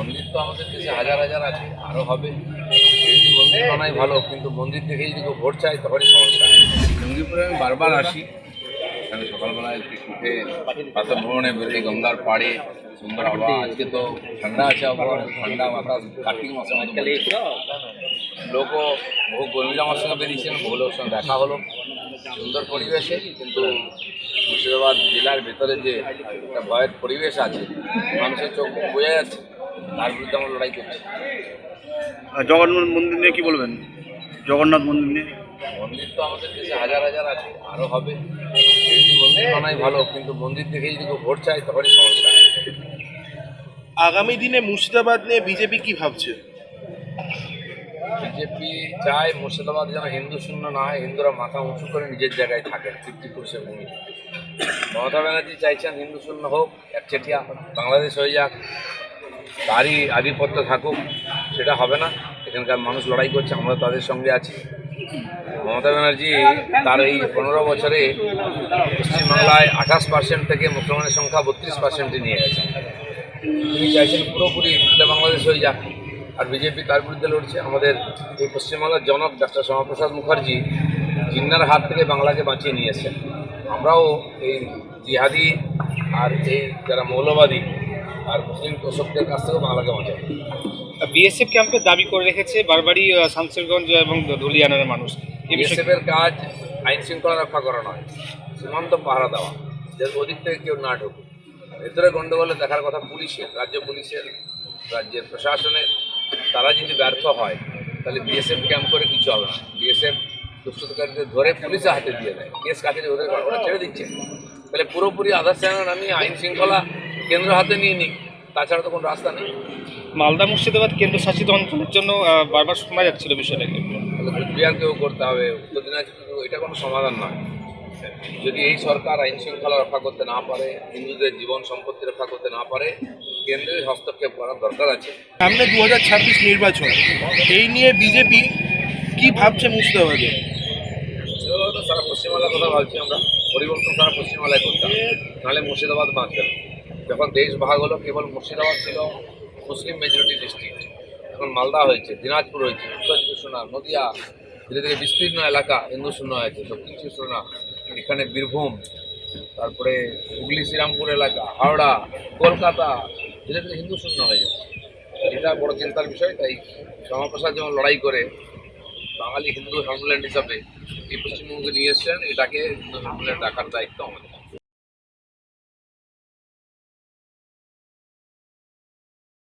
মন্দির তো আমাদের দেশে হাজার হাজার আছে, আরও হবে। যদি মন্দির বানাই ভালো, কিন্তু মন্দির দেখে যদি কেউ ভোট চায় তখনই সমস্যা। জঙ্গিপুরে আমি বারবার আসি। এখানে সকালবেলায় উঠে প্রাতঃ ভ্রমণে বেরোই গঙ্গার পাড়ে, সুন্দর আবহাওয়া। আজকে তো ঠান্ডা আছে, আবহাওয়া ঠান্ডা বাতাস, কার্তিক মাসের মতো বলছে। লোকও বহু কর্মীরা আমার সঙ্গে বেরিয়েছেন, বহু লোকের সঙ্গে দেখা হলো সুন্দর পরিবেশে। কিন্তু মুর্শিদাবাদ জেলার ভেতরে যে একটা ভয়ের পরিবেশ আছে, মানুষের চোখ বোঝা যাচ্ছে, তার বিরুদ্ধে আমরা লড়াই করছি। জগন্নাথ মন্দির নিয়ে কি বলবেন? জগন্নাথ মন্দির নিয়ে মন্দির তো আমাদের দেশে হাজার হাজার আছে, আরও হবে। যদি মন্দির বানাই ভালো, কিন্তু মন্দির দেখে যদি কেউ ভোট চায় তখনই সমস্যা। আগামী দিনে মুর্শিদাবাদ নিয়ে বিজেপি কি ভাবছে? বিজেপি চায় মুর্শিদাবাদ যেন হিন্দু শূন্য না হয়, হিন্দুরা মাথা উঁচু করে নিজের জায়গায় থাকেন, পিতৃপুরুষের ভূমি। মমতা ব্যানার্জি চাইছেন হিন্দু শূন্য হোক, একচেটিয়া বাংলাদেশ হয়ে যাক, তারই আধিপত্য থাকুক। সেটা হবে না। এখানকার মানুষ লড়াই করছে, আমরা তাদের সঙ্গে আছি। মমতা ব্যানার্জি তার এই 15 বছরে পশ্চিমবাংলায় 28% থেকে মুসলমানের সংখ্যা 32% নিয়ে গেছে। তিনি চাইছেন পুরোপুরি বাংলাদেশ হয়ে যাক, আর বিজেপি তার বিরুদ্ধে লড়ছে। আমাদের এই পশ্চিমবাংলার জনক ডক্টর শ্যামাপ্রসাদ মুখার্জি জিন্নার হাত থেকে বাংলাকে বাঁচিয়ে নিয়ে এসেছেন। আমরাও এই জিহাদি আর এই যারা মৌলবাদী আর মুসলিম তোষকদের কাছ থেকেও বাংলাকে বাঁচাবো। বিএসএফ ক্যাম্পে দাবি করে রেখেছে বারবারই শামসেরগঞ্জ এবং ধুলিয়ানের মানুষ। বিএসএফের কাজ আইন শৃঙ্খলা রক্ষা করা নয়, সীমান্ত পাহারা দেওয়া, যাতে ওদিক থেকে কেউ না ঢুকুক। ভেতরে গণ্ডগোলে দেখার কথা পুলিশের, রাজ্য পুলিশের, রাজ্যের প্রশাসনের। তারা যদি ব্যর্থ হয় তাহলে বিএসএফ ক্যাম্প করে কিছু হবে না। বিএসএফ দুষ্কৃতকারীদের ধরে পুলিশের হাতে দিয়ে দেয়, কেস কাছে ওদের ওরা ছেড়ে দিচ্ছে। তাহলে পুরোপুরি আধার সেনা নামিয়ে আইন শৃঙ্খলা কেন্দ্র হাতে নিয়ে নিক, তাছাড়া তো কোনো রাস্তা নেই। মালদা মুর্শিদাবাদ কেন্দ্রশাসিত অঞ্চলের জন্য বারবার শোনা যাচ্ছিল বিষয়টাকে। তাহলে কুচবিহারকেও করতে হবে, উত্তর দিনাজপুর, এটা কোনো সমাধান নয়। যদি এই সরকার আইন শৃঙ্খলা রক্ষা করতে না পারে, হিন্দুদের জীবন সম্পত্তি রক্ষা করতে না পারে, কেন্দ্রের হস্তক্ষেপ করার দরকার আছে। সামনে 2026 নির্বাচন, এই নিয়ে বিজেপি কি ভাবছে মুর্শিদাবাদে? মুর্শিদাবাদ তো সারা পশ্চিমবাংলার কথা ভাবছি আমরা। পরিবর্তন সারা পশ্চিমবাংলায় করতাম, নাহলে মুর্শিদাবাদ বাঁচবে না। যখন দেশ ভাগ হলো কেবল মুর্শিদাবাদ ছিল মুসলিম মেজরিটি ডিস্ট্রিক্ট, এখন মালদা হয়েছে, দিনাজপুর হয়েছে, উত্তর চব্বিশ পরগনা, নদিয়া, ধীরে ধীরে বিস্তীর্ণ এলাকা হিন্দু শূন্য হয়েছে। দক্ষিণ চব্বিশ পরগনা, এখানে বীরভূম, তারপরে হুগলি শ্রীরামপুর এলাকা, হাওড়া, কলকাতা, ধীরে ধীরে হিন্দু শূন্য হয়ে যাচ্ছে। এটা বড় চিন্তার বিষয়। তাই শ্যামাপ্রসাদ যেমন লড়াই করে বাঙালি হিন্দু সম্মেলন হিসাবে এই পশ্চিমবঙ্গে নিয়ে এসছেন, এটাকে হিন্দু সম্মেলনে রাখার দায়িত্ব আমাদের।